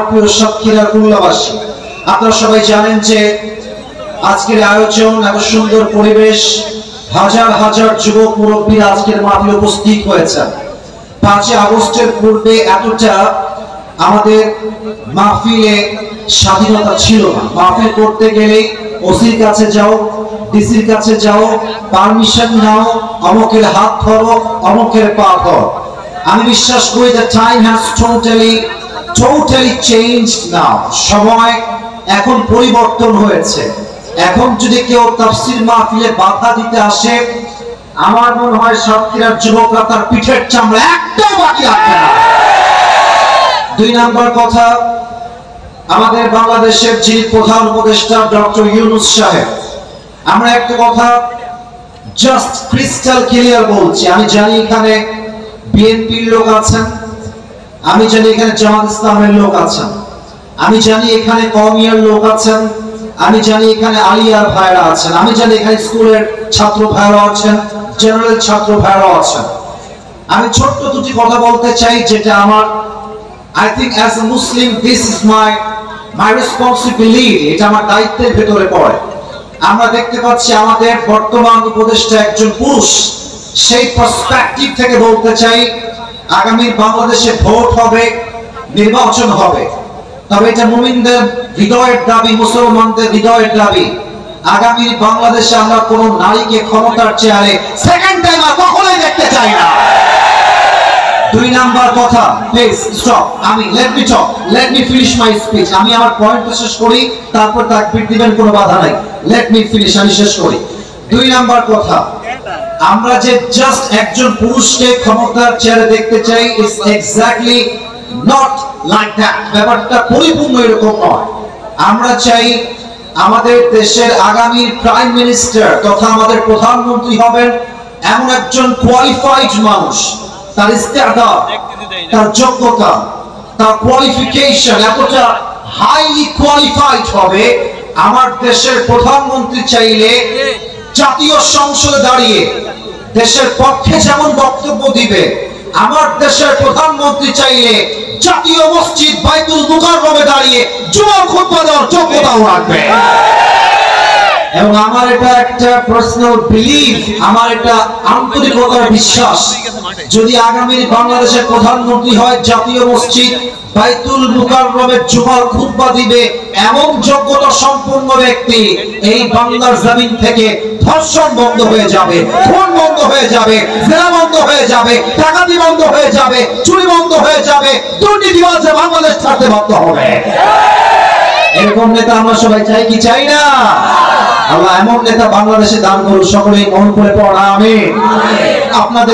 প্রিয় সাতক্ষীরার কুল্লাবাসী, আপনারা সবাই জানেন যে আজকের আয়োজন, এত সুন্দর পরিবেশ, হাজার হাজার যুবক মুরব্বীরা আজকের মাহফিলে উপস্থিত হয়েছেন। 5 আগস্টের পূর্বে এতটা আমাদের মাহফিলে স্বাধীনতা ছিল না। মাহফিল করতে গেলে ওসির কাছে যাও, ডিসির কাছে যাও, পারমিশন নাও, অমুকের হাত ধরো, অমুকের পা ধরো। আমি বিশ্বাস করি যে টাইম হ্যাজ টোটালি চেঞ্জড নাও। সময় এখন পরিবর্তন হয়েছে। এখন যদি কেউ তাফসীর মাহফিলে বাধা দিতে আসে, আমার মনে হয় সাতক্ষীরার যুবকরা তার পিঠের চামড়া একটাও বাকি রাখবে না। 2 নম্বর কথা, আমাদের বাংলাদেশের যিনি প্রধান উপদেষ্টা ডক্টর ইউনূস সাহেব, আমরা একটা কথা জাস্ট ক্রিস্টাল ক্লিয়ার বলছি। আমি জানি এখানে বিএনপির লোক আছেন, আমি জানি এখানে জামাত ইসলামের লোক আছেন, আমি জানি এখানে কওমিয়ার লোক আছেন, আমি জানি এখানে আলিয়ার ভাইরা আছেন, আমি জানি এখানে স্কুলের ছাত্র ভাইরা আছেন, জেনারেল ছাত্র ভাইরা আছেন। আমি ছোট্ট দুটি কথা বলতে চাই, যেটা আমার I think as a Muslim this is my responsibility, এটা আমার দায়িত্বের ভেতরে পড়ে। আমরা দেখতে পাচ্ছি আমাদের বর্তমান উপদেষ্টা একজন পুরুষ। সেই পার্সপেক্টিভ থেকে বলতে চাই, আগামী বাংলাদেশে ভোট হবে, নির্বাচন হবে, তবে এটা মুমিনদের হৃদয়ের দাবি, মুসলমানদের হৃদয়ের দাবি, আগামী বাংলাদেশে আমরা কোন নারীকে ক্ষমতার চেয়ারে সেকেন্ড টাইম আর কখনোই দেখতে চাই না। 2 নাম্বার কথা, please stop. let me finish my speech. আমি আমার পয়েন্টটা শেষ করি, তারপর তাকবীর দিবেন, কোনো বাধা নাই। let me finish, আমি শেষ করি। 2 নাম্বার কথা, আমরা যে জাস্ট একজন পুরুষকে ক্ষমতার চেয়ারে দেখতে চাই, it's exactly not like that. ব্যাপারটা পরিপূর্ণ এরকম নয়। আমরা চাই আমাদের দেশের আগামী প্রাইম মিনিস্টার তথা আমাদের প্রধানমন্ত্রী হবেন এমন একজন কোয়ালিফাইড মানুষ, তার ইস্তেদাদ, তার যোগ্যতা, তার কোয়ালিফিকেশন এতটা হাইলি কোয়ালিফাইড হবে। আমার দেশের প্রধানমন্ত্রী চাইলে জাতীয় সংসদে দাঁড়িয়ে দেশের পক্ষে যেমন বক্তব্য দিবে, আমার দেশের প্রধানমন্ত্রী চাইলে জাতীয় মসজিদ বাইতুল মুকাররমে দাঁড়িয়ে জুমার খুতবা দেওয়ার যোগ্যতাও রাখবে। এবং আমার এটা একটা পার্সোনাল বিলিভ, আমার এটা আন্তরিকতার বিশ্বাস, যদি আগামী বাংলাদেশের প্রধানমন্ত্রী হয়, জাতীয় মসজিদ বাইতুল মুকাররমে জুমার খুতবা দিবে এমন যোগ্যতা সম্পন্ন ব্যক্তি, এই বাংলার জমিন থেকে ধর্ষণ বন্ধ হয়ে যাবে, খুন বন্ধ হয়ে যাবে, জেনা বন্ধ হয়ে যাবে, ডাকাতি বন্ধ হয়ে যাবে, চুরি বন্ধ হয়ে যাবে, দুর্নীতিবাজ বাংলাদেশ ছাড়তে বাধ্য হবে। এরকম নেতা আমরা সবাই চাই কি চাই না? আল্লাহ এমন নেতা বাংলাদেশে দান করুন। সকলেই মন করে পড়া আমিন। আপনাদের